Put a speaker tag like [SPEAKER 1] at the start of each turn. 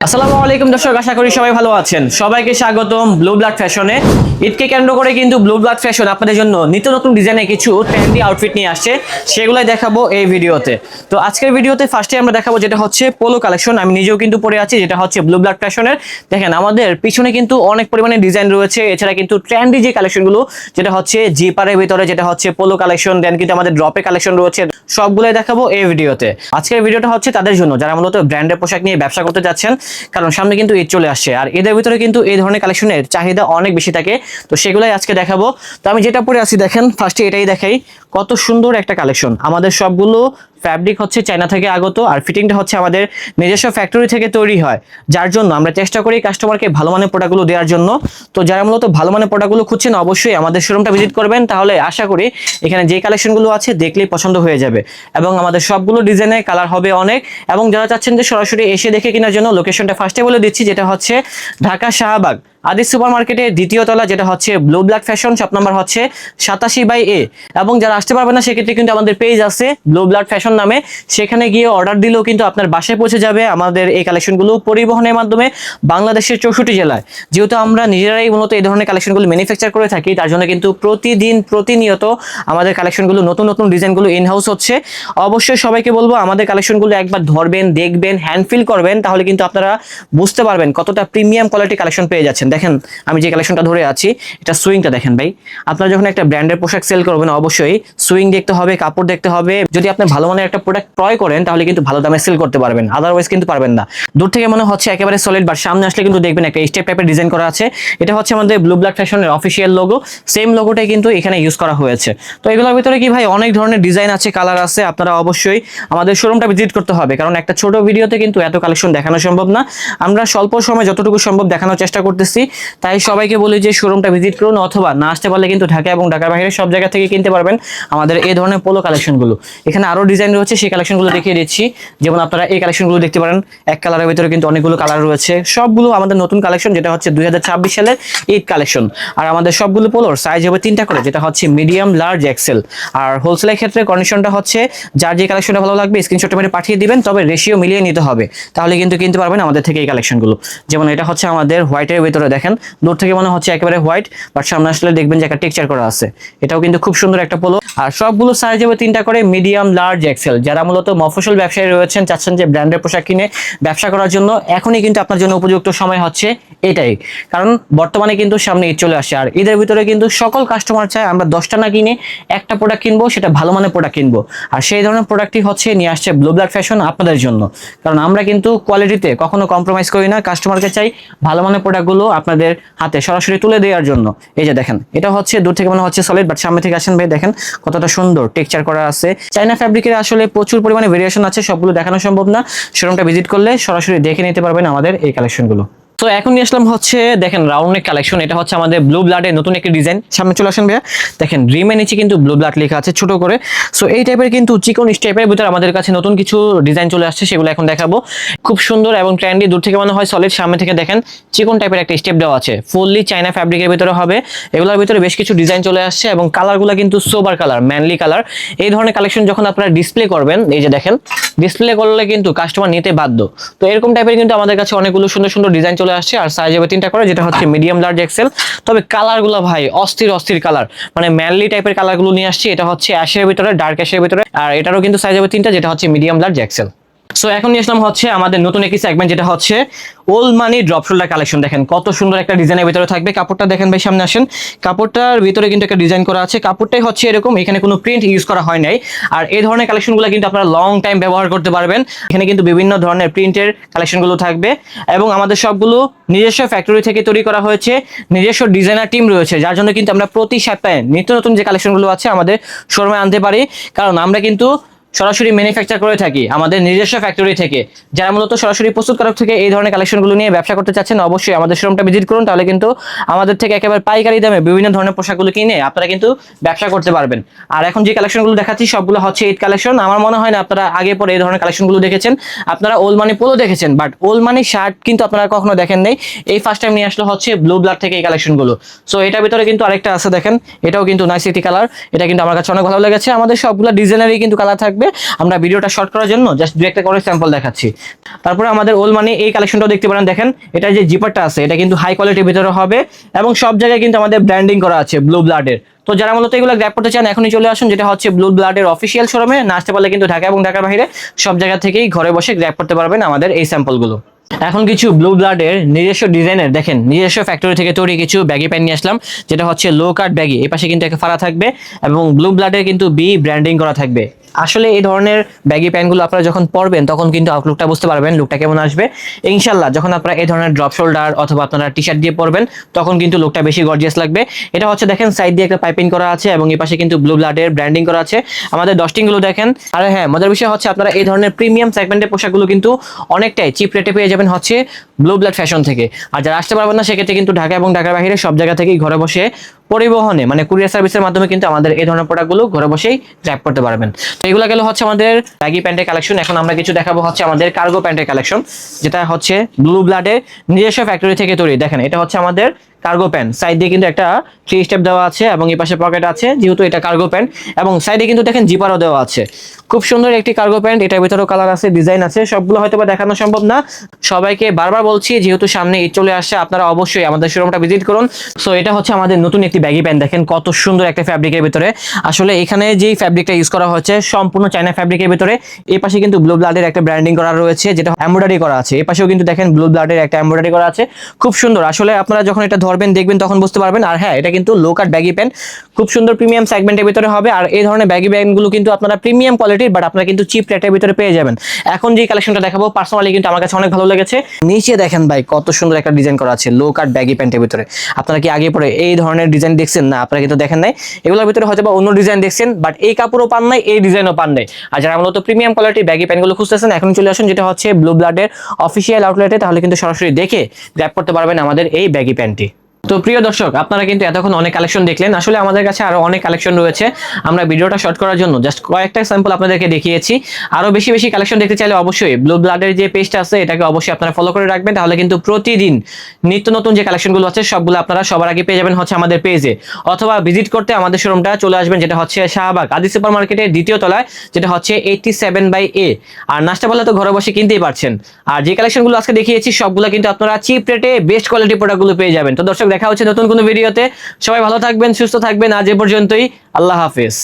[SPEAKER 1] আসসালামু আলাইকুম দর্শক, আশা করি সবাই ভালো আছেন। সবাইকে স্বাগতম ব্লু ব্লাড ফ্যাশনে। ঈদকে কেন্দ্র করে কিন্তু ব্লু ব্লাড ফ্যাশন আপনাদের জন্য নিত্য নতুন ডিজাইনে কিছু ট্রেন্ডি আউটফিট নিয়ে আসছে, সেগুলাই দেখাবো এই ভিডিওতে। তো আজকের ভিডিওতে ফার্স্টে আমরা দেখাবো যেটা হচ্ছে পোলো কালেকশন। আমি নিজেও কিন্তু পরে আছি, যেটা হচ্ছে ব্লু ব্লাড ফ্যাশনের। দেখেন আমাদের পিছনে কিন্তু অনেক পরিমাণে ডিজাইন রয়েছে, এছাড়া কিন্তু ট্রেন্ডি যে কালেকশনগুলো যেটা হচ্ছে জিপারের ভিতরে, যেটা হচ্ছে পোলো কালেকশন, দেন কিন্তু আমাদের ড্রপে কালেকশন রয়েছে, সবগুলোই দেখাবো এই ভিডিওতে। আজকের ভিডিওটা হচ্ছে তাদের জন্য যারা মূলত ব্র্যান্ডের পোশাক নিয়ে ব্যবসা করতে যাচ্ছেন, কারণ সামনে কিন্তু ঈদ চলে আসছে আর ঈদের ভিতরে কিন্তু এই ধরনের কালেকশনের চাহিদা অনেক বেশি থাকে। তো সেগুলাই আজকে দেখাবো। তো আমি যেটা পরে আছি দেখেন, ফার্স্টে এটাই দেখাই। কত সুন্দর একটা কালেকশন। আমাদের সবগুলো ফ্যাব্রিক হচ্ছে চায়না থেকে আগত, আর ফিটিংটা হচ্ছে আমাদের নিজস্ব ফ্যাক্টরি থেকে তৈরি হয়, যার জন্য আমরা চেষ্টা করি কাস্টমারকে ভালো মানের প্রোডাক্টগুলো দেওয়ার জন্য। তো যারা মূলত ভালো মানের প্রোডাক্টগুলো খুঁজছেন, অবশ্যই আমাদের শোরুমটা ভিজিট করবেন, তাহলে আশা করি এখানে যে কালেকশনগুলো আছে দেখলেই পছন্দ হয়ে যাবে। এবং আমাদের সবগুলো ডিজাইনের কালার হবে অনেক। এবং যারা চাচ্ছেন যে সরাসরি এসে দেখে কেনার জন্য, লোকেশনটা ফার্স্টে বলে দিচ্ছি, যেটা হচ্ছে ঢাকা শাহবাগ আদি সুপার মার্কেটের দ্বিতীয় তলা, যেটা হচ্ছে blue blood fashion, shop number হচ্ছে 87/A। এবং যারা আসতে পারবে না, সেক্ষেত্রে কিন্তু আমাদের পেজ আছে ব্লু ব্লাড ফ্যাশন নামে, সেখানে গিয়ে অর্ডার দিলেও কিন্তু আপনার বাসায় পৌঁছে যাবে আমাদের এই কালেকশনগুলো পরিবহনের মাধ্যমে বাংলাদেশের 64 জেলায়। যেহেতু আমরা নিজেরাই মূলত এই ধরনের কালেকশনগুলো ম্যানুফ্যাকচার করে থাকি, তার জন্য কিন্তু প্রতিনিয়ত আমাদের কালেকশনগুলো নতুন নতুন ডিজাইনগুলো ইন হাউস হচ্ছে। অবশ্যই সবাইকে বলবো আমাদের কালেকশনগুলো একবার ধরবেন, দেখবেন, হ্যান্ড ফিল করবেন, তাহলে কিন্তু আপনারা বুঝতে পারবেন কতটা প্রিমিয়াম কোয়ালিটি কালেকশন পেয়ে যাচ্ছেন। দেখেন আমি যে কালেকশনটা ধরে আছি, এটা সুইংটা দেখেন ভাই। আপনারা যখন একটা ব্র্যান্ডের পোশাক সেল করবেন, অবশ্যই সুইং দেখতে হবে, কাপড় দেখতে হবে। যদি আপনি ভালো মানের একটা প্রোডাক্ট ক্রয় করেন, তাহলে কিন্তু ভালো দামে সেল করতে পারবেন, আদারওয়াইজ কিন্তু পারবেন না। দূর থেকে মনে হচ্ছে একেবারে সলিড, বাট সামনে আসলে কিন্তু দেখবেন একটা স্টেপ টাইপের ডিজাইন করা আছে। এটা হচ্ছে আমাদের ব্লু ব্লাড ফ্যাশনের অফিসিয়াল লোগো, সেম লোগোটাই কিন্তু এখানে ইউজ করা হয়েছে। তো এগুলোর ভিতরে কি ভাই অনেক ধরনের ডিজাইন আছে, কালার আছে। আপনারা অবশ্যই আমাদের শোরুমটা ভিজিট করতে হবে, কারণ একটা ছোট ভিডিওতে কিন্তু এত কালেকশন দেখানো সম্ভব না। আমরা স্বল্প সময় যতটুকু সম্ভব দেখানোর চেষ্টা করতেছি, তাই সবাইকে বলি যে শোরুমটা ভিজিট করুন, অথবা না আসতে পারলে কিন্তু ঢাকা এবং ঢাকার বাইরে সব জায়গা থেকে কিনতে পারবেন আমাদের এই ধরনের পোলো কালেকশনগুলো। এখানে আরো ডিজাইন রয়েছে, সেই কালেকশনগুলো দেখিয়ে দিচ্ছি। যেমন আপনারা এই কালেকশনগুলো দেখতে পারেন, এক কালারের ভিতরে কিন্তু অনেকগুলো কালার রয়েছে। সবগুলো আমাদের নতুন কালেকশন, যেটা হচ্ছে 2026 সালের ঈদ কালেকশন। আর আমাদের সবগুলো পোলোর সাইজ হবে 3টা করে, যেটা হচ্ছে মিডিয়াম, লার্জ, এক্সেল। আর হোলসেলের ক্ষেত্রে কন্ডিশনটা হচ্ছে যার যে কালেকশনটা ভালো লাগবে স্ক্রিনশট মেরে পাঠিয়ে দিবেন, তবে রেশিও মিলিয়ে নিতে হবে, তাহলে কিন্তু কিনতে পারবেন আমাদের থেকে এই কালেকশনগুলো। যেমন এটা হচ্ছে আমাদের হোয়াইটের ভিতরে, দেখেন দূর থেকে মনে হচ্ছে একেবারে হোয়াইট, বাট সামনে আসলে দেখবেন যে একটা টেক্সচার করা আছে। এটাও কিন্তু খুব সুন্দর একটা পোলো। আর সবগুলো সাইজ হবে 3টা করে, মিডিয়াম, লার্জ, এক্সেল। যারা মূলত মফস্বল ব্যবসায়ী রয়েছেন, চাচ্ছেন যে ব্র্যান্ডের পোশাক কিনে ব্যবসা করার জন্য, এখনই কিন্তু আপনার জন্য উপযুক্ত সময় হচ্ছে এটাই। কারণ বর্তমানে কিন্তু সামনে ঈদ চলে আসে, আর ঈদের ভিতরে কিন্তু সকল কাস্টমার চায় আমরা 10টা না কিনে একটা প্রোডাক্ট কিনবো, সেটা ভালো মানের প্রোডাক্ট কিনবো। আর সেই ধরনের প্রোডাক্টই হচ্ছে নিয়ে আসছে ব্লু ব্লাড ফ্যাশন আপনাদের জন্য। কারণ আমরা কিন্তু কোয়ালিটিতে কখনো কম্প্রোমাইজ করি না, কাস্টমারকে চাই ভালো মানের প্রোডাক্টগুলো আপনাদের হাতে সরাসরি তুলে দেওয়ার জন্য। এই যে দেখেন, এটা হচ্ছে দূর থেকে মনে হচ্ছে সলিড, বাট সামনে থেকে আসেন ভাই, দেখেন কতটা সুন্দর টেক্সচার করা আছে। চায়না ফ্যাব্রিকের আসলে প্রচুর পরিমাণে ভেরিয়েশন আছে, সবগুলো দেখানো সম্ভব না। শোরুমটা ভিজিট করলে সরাসরি দেখে নিতে পারবেন আমাদের এই কালেকশনগুলো। তো এখন নিয়ে আসলাম হচ্ছে দেখেন রাউন্ড নেক কালেকশন। এটা হচ্ছে আমাদের ব্লু ব্লাডের নতুন একটি ডিজাইন। সামনে চলে আসেন ভাইয়া, দেখেন ড্রিমের নিচে কিন্তু ব্লু ব্লাড লেখা আছে ছোট করে। সো এই টাইপের কিন্তু চিকন স্টেপের ভিতরে আমাদের কাছে নতুন কিছু ডিজাইন চলে আসছে, সেগুলো এখন দেখাবো। খুব সুন্দর এবং ট্রেন্ডি, দূর থেকে মনে হয় সলিড, সামনে থেকে দেখেন চিকন টাইপের একটা স্টেপ দেওয়া আছে। ফুললি চায়না ফ্যাব্রিকের ভিতরে হবে। এগুলোর ভিতরে বেশ কিছু ডিজাইন চলে আসছে এবং কালারগুলো কিন্তু সোবার কালার, ম্যানলি কালার। এই ধরনের কালেকশন যখন আপনারা ডিসপ্লে করবেন, এই যে দেখেন ডিসপ্লে করলে কিন্তু কাস্টমার নিতে বাধ্য। তো এরকম টাইপের কিন্তু আমাদের কাছে অনেকগুলো সুন্দর সুন্দর ডিজাইন চলে আসছে। আর সাইজ হবে 3টা করে, যেটা হচ্ছে মিডিয়াম, লার্জ, এক্সেল। তবে কালারগুলো ভাই অস্থির কালার, মানে ম্যানলি টাইপের কালারগুলো নিয়ে আসছে। এটা হচ্ছে অ্যাশের ভিতরে, ডার্ক অ্যাশের ভিতরে। আর এটারও কিন্তু সাইজ হবে 3টা, যেটা হচ্ছে মিডিয়াম, লার্জ, এক্সেল। সো এখন নিয়ে আসলাম হচ্ছে আমাদের নতুন একটি সেগমেন্ট, যেটা হচ্ছে ওল্ড মানি ড্রপ শোল্ডার কালেকশন। দেখেন কত সুন্দর একটা ডিজাইনের ভিতরে থাকবে। কাপড়টা দেখেন ভাই, সামনে আসেন। কাপড়টার ভিতরে কিন্তু একটা ডিজাইন করা আছে, কাপড়টাই হচ্ছে এরকম, এখানে কোনো প্রিন্ট ইউজ করা হয় নাই। আর এই ধরনের কালেকশনগুলো কিন্তু আপনারা লং টাইম ব্যবহার করতে পারবেন। এখানে কিন্তু বিভিন্ন ধরনের প্রিন্টের কালেকশনগুলো থাকবে এবং আমাদের সবগুলো নিজস্ব ফ্যাক্টরি থেকে তৈরি করা হয়েছে, নিজস্ব ডিজাইনার টিম রয়েছে, যার জন্য কিন্তু আমরা প্রতি সপ্তাহে নিত্য নতুন যে কালেকশনগুলো আছে আমাদের শোরুমে আনতে পারি। কারণ আমরা কিন্তু সরাসরি ম্যানুফ্যাকচার করে থাকি আমাদের নিজস্ব ফ্যাক্টরি থেকে। যারা মূলত সরাসরি প্রস্তুতকারক থেকে এই ধরনের কালেকশনগুলো নিয়ে ব্যবসা করতে চাচ্ছেন, অবশ্যই আমাদের শোরুমটা ভিজিট করুন, তাহলে কিন্তু আমাদের থেকে একেবারে পাইকারি দামে বিভিন্ন ধরনের পোশাকগুলো কিনে আপনারা কিন্তু ব্যবসা করতে পারবেন। আর এখন যে কালেকশনগুলো দেখাচ্ছি সবগুলো হচ্ছে ঈদ কালেকশন। আমার মনে হয় না আপনারা আগে পরে এই ধরনের কালেকশনগুলো দেখেছেন। আপনারা ওল্ড মানি পোলো দেখেছেন, বাট ওল্ড মানি শার্ট কিন্তু আপনারা কখনো দেখেন নাই। এই ফার্স্ট টাইম নিয়ে আসলো হচ্ছে ব্লু ব্লাড থেকে এই কালেকশনগুলো। সো এটার ভিতরে কিন্তু আরেকটা আছে, দেখেন এটাও কিন্তু নাইস একটি কালার। এটা কিন্তু আমার কাছে অনেক ভালো লেগেছে। আমাদের সবগুলো ডিজাইনারই কিন্তু কালার থাকবে। থাকবে। আমরা ভিডিওটা শর্ট করার জন্য জাস্ট দু একটা করে স্যাম্পল দেখাচ্ছি। তারপরে আমাদের ওল মানি এই কালেকশনটাও দেখতে পারেন, দেখেন এটা যে জিপারটা আছে এটা কিন্তু হাই কোয়ালিটির ভিতরে হবে এবং সব জায়গায় কিন্তু আমাদের ব্র্যান্ডিং করা আছে ব্লু ব্লাডের। তো যারা মূলত এগুলো গ্র্যাব করতে চান এখনই চলে আসুন, যেটা হচ্ছে ব্লু ব্লাডের অফিসিয়াল শোরুমে। না আসতে পারলে কিন্তু ঢাকা এবং ঢাকার বাইরে সব জায়গা থেকেই ঘরে বসে গ্র্যাব করতে পারবেন আমাদের এই স্যাম্পলগুলো। এখন কিছু ব্লু ব্লাডের নিজস্ব ডিজাইনের, দেখেন নিজস্ব ফ্যাক্টরি থেকে তৈরি কিছু ব্যাগি প্যান্ট নিয়ে আসলাম, যেটা হচ্ছে লো কাট ব্যাগি। এই পাশে কিন্তু একটা ফাড়া থাকবে এবং ব্লু ব্লাডের কিন্তু বি ব্র্যান্ডিং করা থাকবে। আসলে এই ধরনের ব্যাগি প্যান্টগুলো আপনারা যখন পরবেন তখন কিন্তু আউটলুকটা বুঝতে পারবেন লুকটা কেমন আসবে। ইনশাল্লাহ যখন আপনারা এই ধরনের ড্রপ শোল্ডার অথবা আপনারা টি শার্ট দিয়ে পরবেন তখন কিন্তু লুকটা বেশি গর্জিয়াস লাগবে। এটা হচ্ছে দেখেন সাইড দিয়ে একটা পাইপিং করা আছে এবং এই পাশে কিন্তু ব্লু ব্লাডের ব্র্যান্ডিং করা আছে। আমাদের ডস্টিংগুলো দেখেন। আর হ্যাঁ, মজার বিষয় হচ্ছে আপনারা এই ধরনের প্রিমিয়াম সেগমেন্টের পোশাকগুলো কিন্তু অনেকটাই চিপ রেটে পেয়ে যাবেন হচ্ছে ব্লু ব্লাড ফ্যাশন থেকে। আর যারা আসতে পারবেন না সেক্ষেত্রে কিন্তু ঢাকা এবং ঢাকার বাইরে সব জায়গা থেকেই ঘরে বসে পরিবহনে মানে কুরিয়ার সার্ভিসের মাধ্যমে কিন্তু আমাদের এই ধরনের প্রোডাক্টগুলো ঘরে বসেই গ্র্যাব করতে পারবেন। তো এগুলো গেল হচ্ছে আমাদের ব্যাগি প্যান্টের কালেকশন। এখন আমরা কিছু দেখাবো হচ্ছে আমাদের কার্গো প্যান্টের কালেকশন, যেটা হচ্ছে ব্লু ব্লাডের নিজস্ব ফ্যাক্টরি থেকে তৈরি। দেখেন এটা হচ্ছে আমাদের কার্গো প্যান্ট, সাইড দিয়ে কিন্তু একটা 3 স্টেপ দেওয়া আছে এবং এই পাশে পকেট আছে যেহেতু এটা কার্গো প্যান্ট, এবং সাইডে কিন্তু দেখেন জিপারও দেওয়া আছে। খুব সুন্দর একটি কার্গো প্যান্ট, এটার ভিতরেও কালার আছে, ডিজাইন আছে, সবগুলো হয়তো বা দেখানো সম্ভব না। সবাইকে বারবার বলছি যেহেতু সামনে ঈদ চলে আসছে আপনারা অবশ্যই আমাদের শোরুমটা ভিজিট করুন। সো এটা হচ্ছে আমাদের নতুন একটি ব্যাগি প্যান্ট, দেখেন কত সুন্দর একটা ফ্যাব্রিকের ভিতরে। আসলে এখানে যেই ফ্যাব্রিকটা ইউজ করা হচ্ছে সম্পূর্ণ চায়না ফ্যাব্রিকের ভিতরে। এই পাশে কিন্তু ব্লু ব্লাডের একটা ব্র্যান্ডিং করা রয়েছে যেটা এমব্রয়ডারি করা আছে। এই পাশেও কিন্তু দেখেন ব্লু ব্লাডের একটা এমব্রয়ডারি করা আছে, খুব সুন্দর। আসলে আপনারা যখন এটা ধরবেন দেখবেন তখন বুঝতে পারবেন। আর হ্যাঁ, এটা কিন্তু লো কাট ব্যাগি প্যান্ট, খুব সুন্দর প্রিমিয়াম সেগমেন্টের ভিতরে হবে। আর এই ধরনের ব্যাগি প্যান্টগুলো কিন্তু আপনারা প্রিমিয়াম কোয়ালিটির, বাট আপনারা কিন্তু চিপ রেটের ভিতরে পেয়ে যাবেন। এখন যে কালেকশনটা দেখাবো পার্সোনালি কিন্তু আমার কাছে অনেক ভালো লেগেছে। নিচে দেখেন ভাই কত সুন্দর একটা ডিজাইন করা আছে লো কাট ব্যাগি প্যান্টের ভিতরে। আপনারা কি আগে পরে এই ধরনের ডিজাইন দেখছেন? না, আপনারা কিন্তু দেখেন নাই। এগুলোর ভিতরে হয়তো বা অন্য ডিজাইন দেখছেন, বাট এই কাপড়ও পান নাই, এই ডিজাইনও পান নাই। আর যারা মূলত প্রিমিয়াম কোয়ালিটির ব্যাগি প্যান্টগুলো খুঁজতেছেন এখন চলে আসুন, যেটা হচ্ছে ব্লু ব্লাডের অফিসিয়াল আউটলেটে। তাহলে কিন্তু সরাসরি দেখে গ্র্যাব করতে পারবেন আমাদের এই ব্যাগি প্যান্টটি। তো প্রিয় দর্শক, আপনারা কিন্তু এতক্ষণ অনেক কালেকশন দেখলেন। আসলে আমাদের কাছে আরো অনেক কালেকশন রয়েছে। আমরা ভিডিওটা শর্ট করার জন্য জাস্ট কয়েকটা স্যাম্পল আপনাদেরকে দেখিয়েছি। আরো বেশি বেশি কালেকশন দেখতে চাইলে অবশ্যই ব্লু ব্লাডের যে পেজটা আছে এটাকে অবশ্যই আপনারা ফলো করে রাখবেন। তাহলে কিন্তু প্রতিদিন নিত্য নতুন যে কালেকশনগুলো আছে সবগুলো আপনারা সবার আগে পেয়ে যাবেন হচ্ছে আমাদের পেজে, অথবা ভিজিট করতে আমাদের শোরুমটা চলে আসবেন, যেটা হচ্ছে শাহবাগ আদি সুপার মার্কেটের দ্বিতীয় তলায়, যেটা হচ্ছে 87/A। আর নাস্তা বলে তো ঘরে বসে কিনতেই পারছেন। আর যে কালেকশনগুলো আজকে দেখিয়েছি সবগুলো কিন্তু আপনারা চিপ রেটে বেস্ট কোয়ালিটি প্রোডাক্টগুলো পেয়ে যাবেন। তো দর্শক, দেখা হচ্ছে নতুন কোনো ভিডিওতে। সবাই ভালো থাকবেন, সুস্থ থাকবেন। আজ এ পর্যন্তই, আল্লাহ হাফেজ।